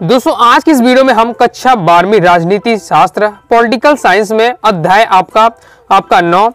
दोस्तों आज की इस वीडियो में हम कक्षा 12वीं राजनीति शास्त्र पॉलिटिकल साइंस में अध्याय आपका 9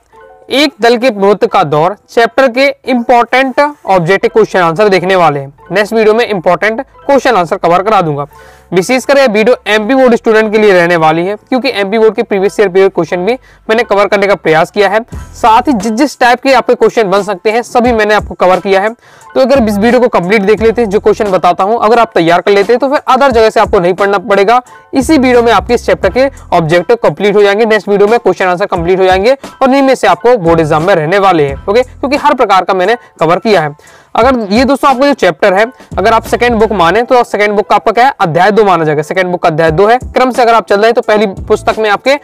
एक दल के प्रभुत्व का दौर चैप्टर के इंपॉर्टेंट ऑब्जेक्टिव क्वेश्चन आंसर देखने वाले हैं। नेक्स्ट वीडियो में इंपॉर्टेंट क्वेश्चन आंसर कवर करा दूंगा। विशेषकर यह वीडियो एमपी बोर्ड स्टूडेंट के लिए रहने वाली है, क्योंकि एमपी बोर्ड के प्रीवियस ईयर पेपर क्वेश्चन भी मैंने कवर करने का प्रयास किया है। साथ ही जिस टाइप के आपके क्वेश्चन बन सकते हैं सभी मैंने आपको कवर किया है। तो अगर इस वीडियो को कंप्लीट देख लेते हैं, जो क्वेश्चन बताता हूं अगर आप तैयार कर लेते हैं तो फिर अदर जगह से आपको नहीं पढ़ना पड़ेगा। इसी वीडियो में आपके इस चैप्टर के ऑब्जेक्टिव कंप्लीट हो जाएंगे। नेक्स्ट वीडियो में क्वेश्चन आंसर कंप्लीट हो जाएंगे और इनमें से आपको बोर्ड एग्जाम में रहने वाले हैं। ओके, क्योंकि हर प्रकार का मैंने कवर किया है। अगर ये दोस्तों आपका जो चैप्टर है, अगर आप सेकंड बुक माने तो सेकंड बुक का आपका क्या है, अध्याय 2 माना जाएगा। सेकंड बुक का अध्याय 2 है। क्रम से अगर आप चल रहे हैं तो पहली पुस्तक में आपके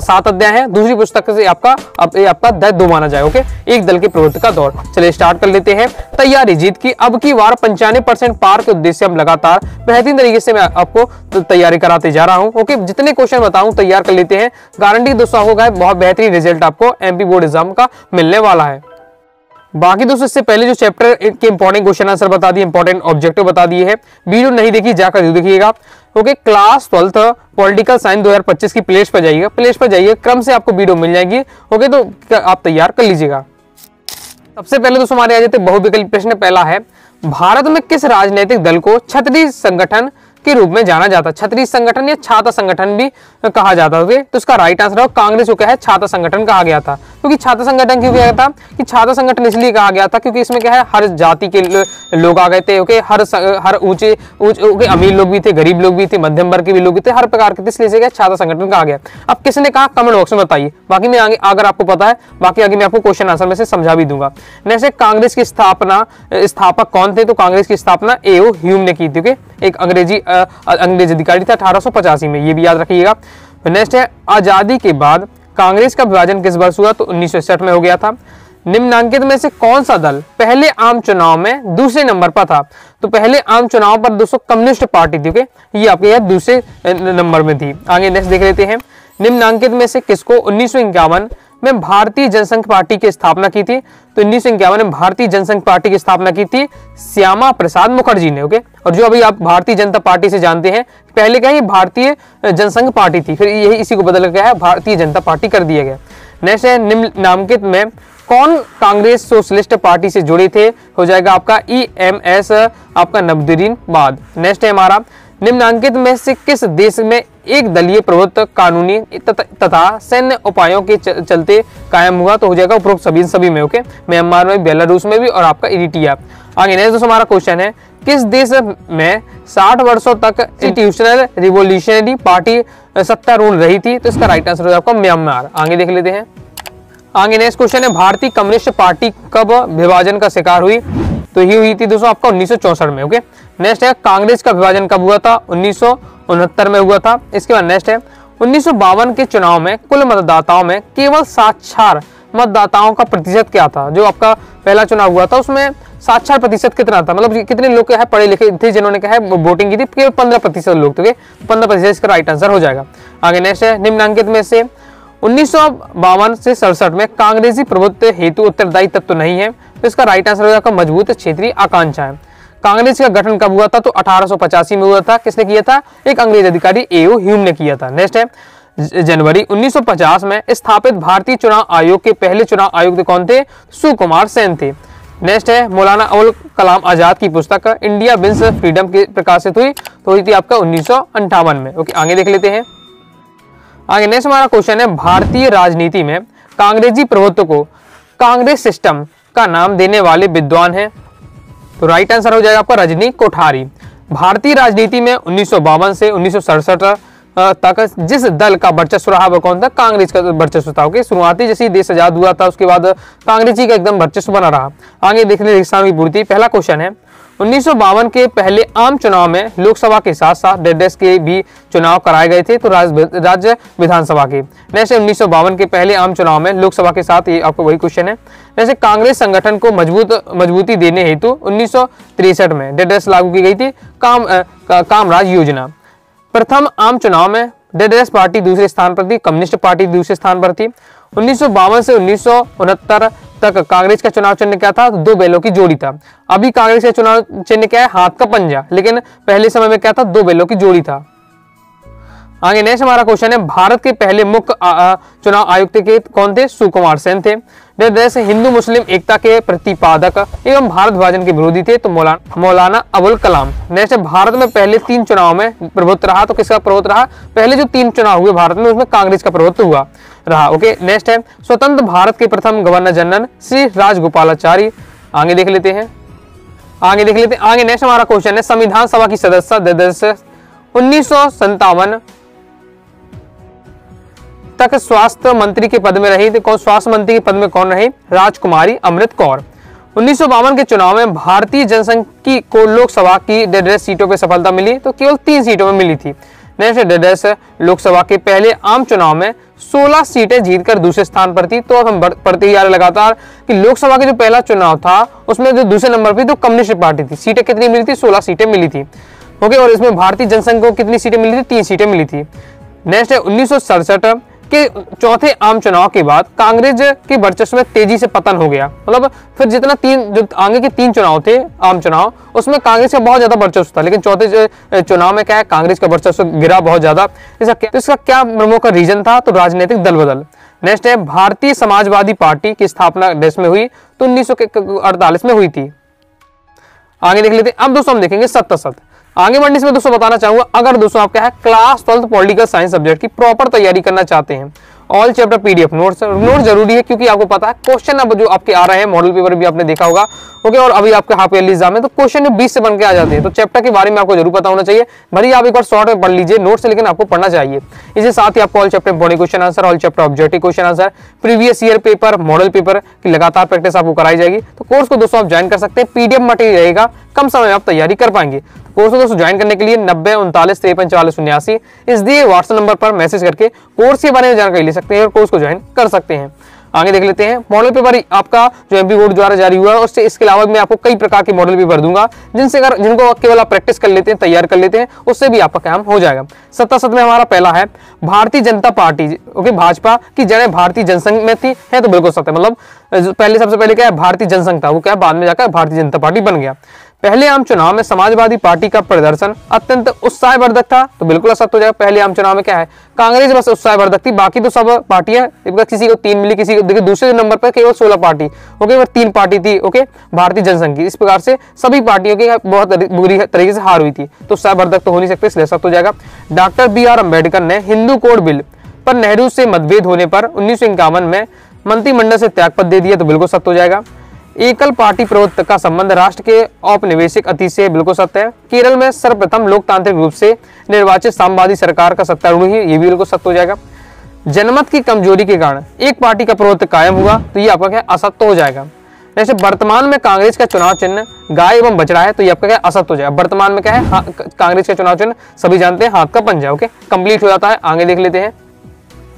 7 अध्याय है, दूसरी पुस्तक से आपका अध्याय 2 माना जाएगा। ओके, एक दल के प्रभुत्व का दौर। चलिए स्टार्ट कर लेते हैं। तैयारी जीत की अब की बार 95% पार के उद्देश्य हम लगातार बेहतरीन तरीके से मैं आपको तैयारी कराते जा रहा हूँ। ओके, जितने क्वेश्चन बताऊं तैयार कर लेते हैं। गारंटी दोस्तों आपको बहुत बेहतरीन रिजल्ट आपको एमपी बोर्ड एग्जाम का मिलने वाला है। बाकी दोस्तों इससे पहले जो चैप्टर के इंपॉर्टेंट क्वेश्चन आंसर बता दिए, इंपॉर्टेंट ऑब्जेक्टिव बता दिए हैं। वीडियो नहीं देखी जाकर जरूर देखिएगा। Okay, class 12th political science 2025 की प्लेलिस्ट पर जाइएगा। प्लेलिस्ट पर जाइए, क्रम से आपको वीडियो मिल जाएगी। ओके, तो आप तैयार कर लीजिएगा। सबसे पहले दोस्तों हमारे आ जाते बहुविकल्पी प्रश्न। पहला है, भारत में किस राजनीतिक दल को क्षत्रिय संगठन के रूप में जाना जाता है? क्षत्रिय संगठन या छात्र संगठन भी कहा जाता है। तो इसका राइट आंसर है कांग्रेस को क्या है, छात्र संगठन कहा गया था। क्योंकि छात्र संगठन क्यों कहा गया था कि छात्र संगठन इसलिए कहा गया था क्योंकि इसमें क्या है, हर जाति के लोग आ गए थे। ओके, हर ऊंचे अमीर लोग भी थे, गरीब लोग भी थे, मध्यम वर्ग के भी लोग भी थे, हर प्रकार के थे, इसलिए क्या छात्र संगठन कहा गया। अब किसने कहा कमेंट बॉक्स में बताइए। बाकी मैं आगे अगर आपको पता है, बाकी आगे मैं आपको क्वेश्चन आंसर में से समझा भी दूंगा। नेक्स्ट, कांग्रेस की स्थापक कौन थे? तो कांग्रेस की स्थापना ए.ओ. ह्यूम ने की थी। एक अंग्रेज अधिकारी था 1885 में, ये भी याद रखिएगा। नेक्स्ट है, आजादी के बाद कांग्रेस का विभाजन किस वर्ष हुआ? तो 1961 में हो गया था। निम्नांकित में से कौन सा दल पहले आम चुनाव में दूसरे नंबर पर था? तो पहले आम चुनाव पर दोस्तों कम्युनिस्ट पार्टी थी। ये आपके यहाँ दूसरे नंबर में थी। आगे नेक्स्ट देख लेते हैं। निम्नांकित में से किसको 1951 में भारतीय जनसंघ पार्टी की स्थापना की थी? तो 1951 में भारतीय जनसंघ पार्टी की स्थापना की थी श्यामा प्रसाद मुखर्जी ने। ओके, और जो अभी आप भारतीय जनता पार्टी से जानते हैं, पहले क्या है भारतीय जनसंघ पार्टी थी, फिर यही इसी को बदल गया है, भारतीय जनता पार्टी कर दिया गया। नेक्स्ट है, निम्नांकित में कौन कांग्रेस सोशलिस्ट पार्टी से जुड़े थे? हो जाएगा आपका EMS आपका नबीरुद्दीन। नेक्स्ट है हमारा, निम्नांकित में से किस देश में एक दलीय प्रभुत्व कानूनी तथा सैन्य उपायों के चलते कायम हुआ? तो हो जाएगा उपरोक्त सभी में। ओके, म्यांमार में, बेलारूस में भी और आपका इरिट्रिया। आगे नेक्स्ट दोस्तों हमारा क्वेश्चन है, किस देश में 60 वर्षों तक इंस्टीट्यूशनल रिवोल्यूशनरी पार्टी सत्तारूढ़ रही थी? तो इसका राइट आंसर हो जाएगा म्यांमार। आगे देख लेते हैं। आगे नेक्स्ट क्वेश्चन है, भारतीय कम्युनिस्ट पार्टी कब विभाजन का शिकार हुई? तो ये हुई थी दोस्तों आपका 1964 में। ओके, नेक्स्ट है, कांग्रेस का विभाजन कब हुआ था? 1969 में हुआ था। इसके बाद नेक्स्ट है, 1952 के चुनाव में कुल मतदाताओं में केवल साक्षर मतदाताओं का प्रतिशत क्या था? जो आपका पहला चुनाव हुआ था उसमें साक्षर प्रतिशत कितना था, मतलब कितने लोग क्या है पढ़े लिखे थे जिन्होंने क्या है वोटिंग की थी? केवल 15% लोग थे। 15% इसका राइट आंसर हो जाएगा। आगे नेक्स्ट है, निम्नांकित में से 1952 से 67 में कांग्रेसी प्रभुत्व हेतु उत्तरदायी तत्व नहीं है। तो इसका राइट आंसर हो जाएगा मजबूत क्षेत्रीय आकांक्षाएं। कांग्रेस का गठन कब हुआ था? तो 1885 में हुआ था। किसने किया था? एक अंग्रेज अधिकारी ए.ओ. ह्यूम ने किया था। नेक्स्ट है, जनवरी 1950 में स्थापित भारतीय चुनाव आयोग के पहले चुनाव आयुक्त कौन थे? सुकुमार सेन थे। नेक्स्ट है, मौलाना अबुल कलाम आजाद की पुस्तक इंडिया विंस फ्रीडम की प्रकाशित हुई? तो हुई थी आपका 1958 में। ओके, आगे देख लेते हैं। आगे नेक्स्ट हमारा क्वेश्चन है, भारतीय राजनीति में कांग्रेसी प्रभुत्व को कांग्रेस सिस्टम का नाम देने वाले विद्वान हैं? तो राइट आंसर हो जाएगा आपका रजनी कोठारी। भारतीय राजनीति में 1952 से 1967 तक जिस दल का वर्चस्व रहा वह कौन था? कांग्रेस का वर्चस्व था। ओके, शुरुआती जैसे देश आजाद हुआ था उसके बाद कांग्रेस ही का एकदम वर्चस्व बना रहा। आगे देखने किसान की पूर्ति। पहला क्वेश्चन है, 1952 के पहले आम चुनाव में लोकसभा के साथ साथ डेडेस के भी चुनाव कराए गए थे, तो राज्य विधानसभा के। नेक्स्ट 1952 के पहले आम चुनाव में लोकसभा के साथ, ये आपको वही क्वेश्चन है। जैसे कांग्रेस संगठन को मजबूती देने हेतु 1963 में डेडेस लागू की गई थी कामराज योजना। प्रथम आम चुनाव में डेडेस पार्टी दूसरे स्थान पर थी, कम्युनिस्ट पार्टी दूसरे स्थान पर थी। 1952 से 1969 तक कांग्रेस का चुनाव चिन्ह क्या था? दो बैलों की जोड़ी था। अभी कांग्रेस का चुनाव चिन्ह क्या है? हाथ का पंजा, लेकिन पहले समय में क्या था? दो बैलों की जोड़ी था। आगे नेक्स्ट हमारा क्वेश्चन है, भारत के पहले मुख्य चुनाव आयुक्त के कौन थे? सुकुमार सेन थे। देश हिंदू मुस्लिम एकता के प्रतिपादक एवं भारत विभाजन के विरोधी थे, तो मौलाना अबुल कलाम। नेक्स्ट, भारत में पहले 3 चुनाव में प्रभुत्व रहा, तो किसका प्रभुत्व रहा? पहले जो 3 चुनाव हुए भारत में उसमें कांग्रेस का प्रभुत्व हुआ रहा। ओके, नेक्स्ट है, स्वतंत्र भारत के प्रथम गवर्नर जनरल श्री राजगोपालाचारी। आगे देख लेते हैं। आगे नेक्स्ट हमारा क्वेश्चन है, संविधान सभा की सदस्य 1957 तक स्वास्थ्य मंत्री के पद में रही, तो कौन स्वास्थ्य मंत्री के पद में कौन रही? राजकुमारी अमृत कौर। 1952 के चुनाव में भारतीय जनसंघ को लोकसभा की 1.5 सीटों पर सफलता मिली, तो केवल 3 सीटों में मिली थी। नेक्स्ट, 1.5 लोकसभा के पहले आम चुनाव में 16 सीटें जीतकर दूसरे स्थान पर थी। तो अब हम पढ़ते ही आ रहे लगातार कि लोकसभा का जो पहला चुनाव था उसमें जो दूसरे नंबर पर तो कम्युनिस्ट पार्टी थी। सीटें कितनी मिली थी? 16 सीटें मिली थी। ओके, और इसमें भारतीय जनसंघ को कितनी सीटें मिली थी? 3 सीटें मिली थी। नेक्स्ट है, 1967 के चौथे आम चुनाव के बाद कांग्रेस के वर्चस्व में तेजी से पतन हो गया। मतलब फिर जितना जो आगे के 3 चुनाव थे आम चुनाव, उसमें कांग्रेस का बहुत ज्यादा वर्चस्व था, लेकिन चौथे चुनाव में क्या है? कांग्रेस का वर्चस्व गिरा बहुत ज्यादा। इसका क्या प्रमुख रीजन था? तो राजनीतिक दल बदल। नेक्स्ट है, भारतीय समाजवादी पार्टी की स्थापना देश में हुई, तो 1948 में हुई थी। आगे देख लेते हैं। अब दोस्तों हम देखेंगे सत्य। आगे बढ़ने से मैं दोस्तों बताना चाहूंगा, अगर दोस्तों आप क्या है क्लास 12 पॉलिटिकल साइंस सब्जेक्ट की प्रॉपर तैयारी करना चाहते हैं, ऑल चैप्टर पीडीएफ नोट जरूरी है, क्योंकि आपको पता है क्वेश्चन अब जो आपके आ रहे हैं मॉडल पेपर भी आपने देखा होगा। ओके, और अभी आपके हाफ ईयरली एग्जाम है तो क्वेश्चन 20 से बन के आ जाते हैं, तो चैप्टर के बारे में आपको जरूर पता होना चाहिए। भले आप एक बार शॉर्ट में पढ़ लीजिए नोट से, लेकिन आपको पढ़ना चाहिए। इसके साथ ही आपको all chapter body question answer, all chapter objective question answer, previous year paper, model paper की लगातार प्रैक्टिस आपको कराई जाएगी। तो कोर्स को दोस्तों आप ज्वाइन कर सकते हैं, पीडीएफ मटेरियल रहेगा, कम समय में आप तैयारी कर पाएंगे। कोर्स को दोस्तों ज्वाइन करने के लिए 90 39 53 44 79 इस दिए व्हाट्सएप नंबर पर मैसेज करके कोर्स के बारे में जानकारी ले सकते हैं और कोर्स को ज्वाइन कर सकते हैं। आगे देख लेते हैं, मॉडल पेपर आपका जो एमपी बोर्ड द्वारा जारी हुआ है, उससे इसके अलावा मैं आपको कई प्रकार के मॉडल पेपर दूंगा, जिनको केवल आप प्रैक्टिस कर लेते हैं, तैयार कर लेते हैं, उससे भी आपका काम हो जाएगा। 77 में हमारा पहला है, भारतीय जनता पार्टी ओके भाजपा की जड़ें भारतीय जनसंघ में थी, है तो बिल्कुल सत्य। मतलब पहले सबसे पहले क्या है? भारतीय जनसंघ था, वो क्या बाद में जाकर भारतीय जनता पार्टी बन गया। पहले आम चुनाव में समाजवादी पार्टी का प्रदर्शन अत्यंत उत्साहवर्धक था, तो बिल्कुल असत्य हो जाएगा। पहले आम चुनाव में क्या है? कांग्रेस बस उत्साहवर्धक थी, बाकी तो सब पार्टियां, किसी को 3 मिली, किसी को देखिए दूसरे नंबर पर केवल 16 पार्टी ओके, और 3 पार्टी थी ओके भारतीय जनसंघ की। इस प्रकार से सभी पार्टियों की बहुत बुरी तरीके से हार हुई थी, तो उत्साहवर्धक तो हो नहीं सकते, इसलिए सत्य हो जाएगा। डॉक्टर BR अम्बेडकर ने हिंदू कोड बिल पर नेहरू से मतभेद होने पर 1951 में मंत्रिमंडल से त्यागपत्र दे दिया, तो बिल्कुल सत्य हो जाएगा। एकल पार्टी प्रभुत्व का संबंध राष्ट्र के औपनिवेशिक अतीत से बिल्कुल सत्य है। केरल में सर्वप्रथम लोकतांत्रिक रूप से निर्वाचित साम्यवादी सरकार का सत्तारूढ़ है, ये भी बिल्कुल सत्य हो जाएगा। जनमत की कमजोरी के कारण एक पार्टी का प्रभुत्व कायम हुआ, तो ये आपका क्या? असत्य हो जाएगा। जैसे वर्तमान में कांग्रेस का चुनाव चिन्ह गाय एवं बछड़ा है, तो ये आपका क्या? असत्य हो जाएगा। वर्तमान में क्या है? कांग्रेस का चुनाव चिन्ह सभी जानते हैं, हाथ का पंजा। ओके, कंप्लीट हो जाता है। आगे देख लेते हैं।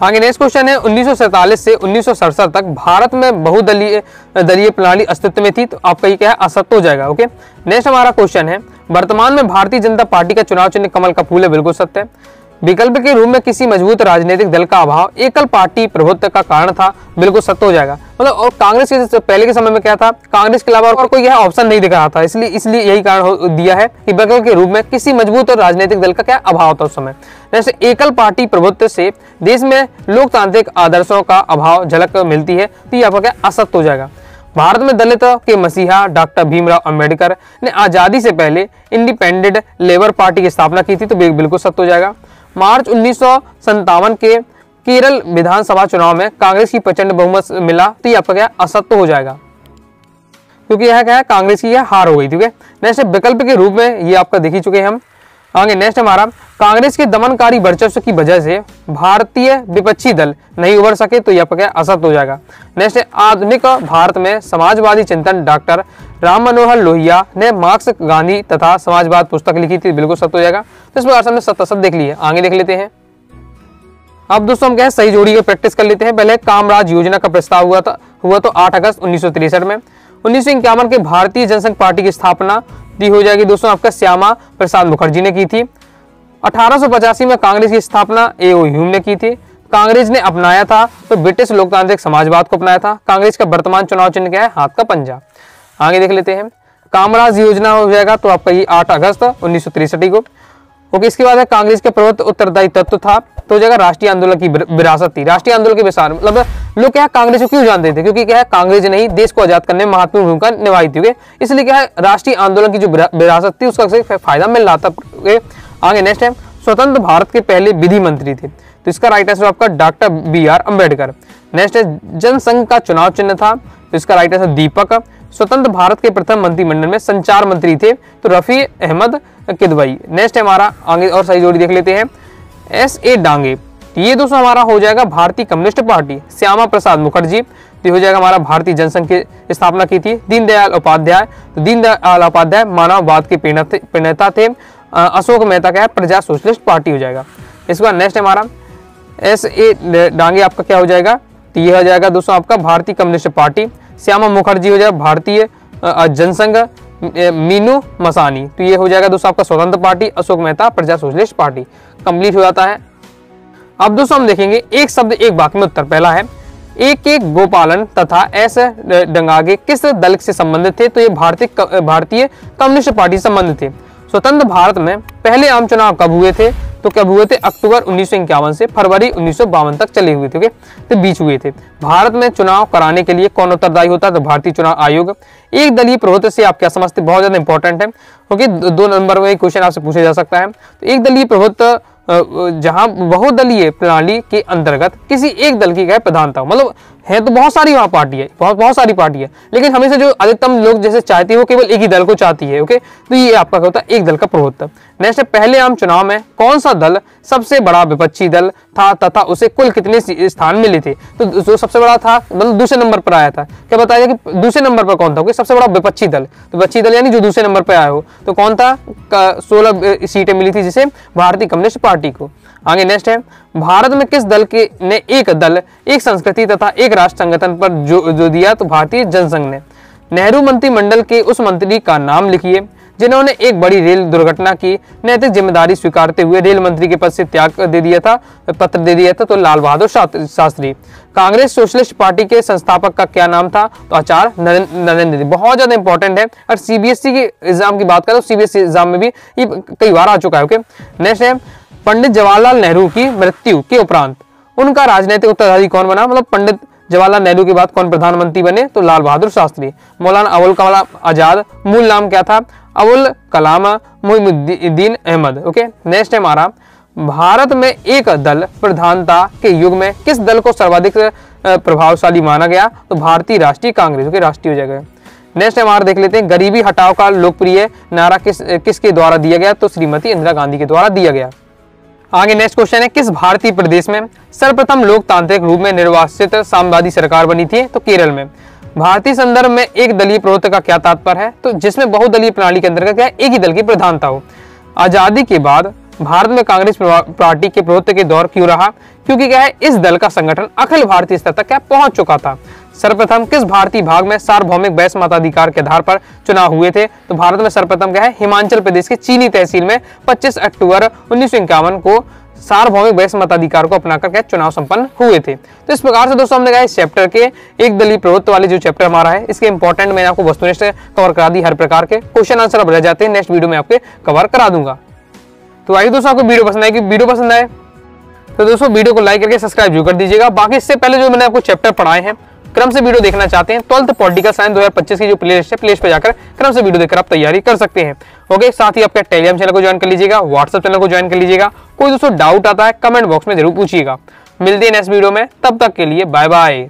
आगे नेक्स्ट क्वेश्चन है, 1947 से 1967 तक भारत में बहुदलीय प्रणाली अस्तित्व में थी, तो आपका ये क्या है? असत्य हो जाएगा। ओके, नेक्स्ट हमारा क्वेश्चन है, वर्तमान में भारतीय जनता पार्टी का चुनाव चिन्ह कमल का फूल है, बिल्कुल सत्य है। विकल्प के रूप में किसी मजबूत राजनीतिक दल का अभाव एकल पार्टी प्रभुत्व का कारण था, बिल्कुल सत्य हो जाएगा। मतलब और कांग्रेस के पहले के समय में क्या था? कांग्रेस के अलावा और कोई यह ऑप्शन नहीं दिख रहा था, इसलिए यही कारण दिया है कि विकल्प के रूप में किसी मजबूत और राजनीतिक दल का क्या अभाव था उस समय। जैसे एकल पार्टी प्रभुत्व से देश में लोकतांत्रिक आदर्शों का अभाव झलक मिलती है, तो ये आपका क्या? असत्य हो जाएगा। भारत में दलितों के मसीहा डॉक्टर भीमराव अंबेडकर ने आजादी से पहले इंडिपेंडेंट लेबर पार्टी की स्थापना की थी, तो बिल्कुल सत्य हो जाएगा। मार्च 1957 के केरल विधानसभा चुनाव में कांग्रेस की प्रचंड बहुमत मिला, तो ये आपका क्या? असत्य हो जाएगा, क्योंकि यह क्या है? कांग्रेस की यह हार हो गई थी। नेक्स्ट विकल्प के रूप में ये आपका देख ही चुके हैं हम। आगे नेक्स्ट हमारा, कांग्रेस के दमनकारी वर्चस्व की वजह से भारतीय विपक्षी दल नहीं उभर सके, तो ये आपका क्या? असत्य हो जाएगा। नेक्स्ट आधुनिक भारत में समाजवादी चिंतन डॉक्टर राम मनोहर लोहिया ने मार्क्स, गांधी तथा समाजवाद पुस्तक लिखी थी, बिल्कुल सत्य हो जाएगा। तो इस प्रकार से हमने सत्य देख लिए। आगे देख लेते हैं। अब दोस्तों हम क्या है? सही जोड़ी की प्रैक्टिस कर लेते हैं। पहले कामराज योजना का प्रस्ताव हुआ तो 8 अगस्त 1963 में। 1951 के भारतीय जनसंघ पार्टी की स्थापना दी हो जाएगी दोस्तों आपका श्यामा प्रसाद मुखर्जी ने की थी। 1885 में कांग्रेस की स्थापना A.O. ह्यूम ने की थी। कांग्रेस ने अपनाया था तो ब्रिटिश लोकतांत्रिक समाजवाद को अपनाया था। कांग्रेस का वर्तमान चुनाव चिन्ह क्या है? हाथ का पंजा। आगे देख लेते हैं, कामराज योजना हो जाएगा तो आपका ये 8 अगस्त 1963 को। ओके, इसके बाद है कांग्रेस के प्रवृत्त उत्तरदायी तत्व था तो हो जाएगा राष्ट्रीय आंदोलन की विरासत थी। राष्ट्रीय आंदोलन के विचार मतलब लोग क्या है कांग्रेस को क्यों जानते थे? क्योंकि क्या है कांग्रेस ने ही देश को आजाद करने में महत्वपूर्ण भूमिका निभाई थी। इसलिए क्या है राष्ट्रीय आंदोलन की जो विरासत थी उसका फायदा मिल रहा था। आगे नेक्स्ट है, स्वतंत्र भारत के पहले विधि मंत्री थे तो इसका राइट आंसर आपका डॉक्टर BR अम्बेडकर। नेक्स्ट है, जनसंघ का चुनाव चिन्ह था तो इसका राइट आंसर दीपक। स्वतंत्र भारत के प्रथम मंत्रिमंडल में संचार मंत्री थे तो रफी अहमद किदवई। नेक्स्ट है हमारा, आगे और सही जोड़ी देख लेते हैं, SA डांगे। ये दोस्तों हमारा हो जाएगा भारतीय कम्युनिस्ट पार्टी। श्यामा प्रसाद मुखर्जी तो हो जाएगा हमारा भारतीय जनसंघ की स्थापना की थी। दीनदयाल उपाध्याय तो दीनदयाल उपाध्याय मानववाद के प्रणेता थे। अशोक मेहता क्या है? प्रजा सोशलिस्ट पार्टी हो जाएगा। इसके बाद नेक्स्ट है हमारा SA डांगे आपका क्या हो जाएगा? तो ये हो जाएगा दोस्तों आपका भारतीय कम्युनिस्ट पार्टी। श्यामा मुखर्जी हो जाएगा भारतीय जनसंघ। मीनू मसानी तो ये हो जाएगा दोस्तों आपका स्वतंत्र पार्टी। अशोक मेहता प्रजा सोशलिस्ट पार्टी। कंप्लीट हो जाता है। अब दोस्तों हम देखेंगे एक शब्द एक वाक्य में उत्तर। पहला है, एक गोपालन तथा S डंगागे किस दल से संबंधित थे? तो ये भारतीय कम्युनिस्ट पार्टी से संबंधित थे। स्वतंत्र भारत में पहले आम चुनाव कब हुए थे? तो कब हुए थे? अक्टूबर 1951 से फरवरी 1952 तक चले हुए थे। तो बीच हुए थे। भारत में चुनाव कराने के लिए कौन उत्तरदायी होता है? तो भारतीय चुनाव आयोग। एक दलीय प्रभुत्व से आप क्या समझते? बहुत ज्यादा इंपॉर्टेंट है। ओके, 2 नंबर में क्वेश्चन आपसे पूछा जा सकता है। तो एक दलीय प्रभुत्व जहां बहुदलीय प्रणाली के अंतर्गत किसी एक दल की क्या प्रधानता हो, मतलब है तो बहुत सारी वहां पार्टी है, बहुत सारी पार्टी है, लेकिन हमेशा जो अधिकतम लोग जैसे चाहती है वो केवल एक ही दल को चाहती है। ओके, तो ये आपका क्या होता है? एक दल का प्रभुत्व। नेक्स्ट है, पहले आम चुनाव में कौन सा दल सबसे बड़ा विपक्षी दल था तथा उसे कुल कितने स्थान मिले थे? तो जो सबसे बड़ा था मतलब दूसरे नंबर पर आया था। क्या बताया कि दूसरे नंबर पर कौन था? सबसे बड़ा विपक्षी दल। तो विपक्षी दल यानी जो दूसरे नंबर पर आया हो तो कौन था? 16 सीटें मिली थी जिसे भारतीय कम्युनिस्ट पार्टी को। आगे नेक्स्ट है, भारत में किस दल के ने एक दल एक संस्कृति तथा एक राष्ट्र संगठन पर जो दिया? तो भारतीय जनसंघ ने। नेहरू मंत्रिमंडल के उस मंत्री का नाम लिखिए जिन्होंने एक बड़ी रेल दुर्घटना की नैतिक जिम्मेदारी स्वीकारते हुए रेल मंत्री के पद से त्याग पत्र दे दिया था। तो लाल बहादुर शास्त्री। कांग्रेस सोशलिस्ट पार्टी के संस्थापक का क्या नाम था? तो आचार्य नरेंद्र। बहुत ज्यादा इंपॉर्टेंट है। और CBSE के एग्जाम की बात करें तो CBSE एग्जाम में भी ये कई बार आ चुका है। ओके, नेक्स्ट है, पंडित जवाहरलाल नेहरू की मृत्यु के उपरांत उनका राजनीतिक उत्तराधिकारी कौन बना? मतलब पंडित जवाहरलाल नेहरू के बाद कौन प्रधानमंत्री बने? तो लाल बहादुर शास्त्री। मौलाना अबुल कलाम आजाद, मूल नाम क्या था? अबुल कलाम मोइनुद्दीन अहमद। ओके, नेक्स्ट है हमारा, भारत में एक दल प्रधानता के युग में किस दल को सर्वाधिक प्रभावशाली माना गया? तो भारतीय राष्ट्रीय कांग्रेस। ओके, राष्ट्रीय हो जाएगा। नेक्स्ट हमारा देख लेते हैं, गरीबी हटाओ का लोकप्रिय नारा किसके द्वारा दिया गया? तो श्रीमती इंदिरा गांधी के द्वारा दिया गया। आगे नेक्स्ट क्वेश्चन है, किस भारतीय प्रदेश में सर्वप्रथम लोकतांत्रिक रूप में निर्वाचित साम्यवादी सरकार बनी थी? तो केरल में। भारतीय संदर्भ में एक दलीय प्रभुत्व का क्या तात्पर्य है? तो जिसमें बहुदलीय प्रणाली के अंतर्गत क्या है? एक ही दल की प्रधानता हो। आजादी के बाद भारत में कांग्रेस पार्टी के प्रभुत्व के दौर क्यों रहा? क्योंकि क्या है इस दल का संगठन अखिल भारतीय स्तर तक क्या पहुंच चुका था। सर्वप्रथम किस भारतीय भाग में सार्वभौमिक वैश्य मताधिकार के आधार पर चुनाव हुए थे? तो भारत में सर्वप्रथम क्या है हिमाचल प्रदेश के चीनी तहसील में 25 अक्टूबर 1951 को सार्वभौमिक वैश्य मताधिकार को अपनाकर क्या चुनाव संपन्न हुए थे। तो इस प्रकार से दोस्तों हमने कहा इस चैप्टर के एक दलीय प्रभुत्व वाले जो चैप्टर हमारा है इसके इंपॉर्टेंट मैंने आपको वस्तुनिष्ठ कवर करा दी। हर प्रकार के क्वेश्चन आंसर अब रह जाते हैं, नेक्स्ट वीडियो में आपके कवर करा दूंगा। तो आइए दोस्तों, आपको वीडियो पसंद आएगी, वीडियो पसंद आए तो दोस्तों वीडियो को लाइक करके सब्सक्राइब जरूर कर दीजिएगा। बाकी इससे पहले जो मैंने आपको चैप्टर पढ़ाए हैं क्रम से वीडियो देखना चाहते हैं 12th पॉलिटिकल साइंस 2025 की जो प्लेलिस्ट है प्लेलिस्ट पे जाकर क्रम से वीडियो देखकर आप तैयारी कर सकते हैं। ओके, साथ ही आपका टेलीग्राम चैनल को ज्वाइन कर लीजिएगा, व्हाट्सएप चैनल को ज्वाइन कर लीजिएगा। कोई दोस्तों डाउट आता है कमेंट बॉक्स में जरूर पूछिएगा। मिलते हैं नेक्स्ट वीडियो में, तब तक के लिए बाय बाय।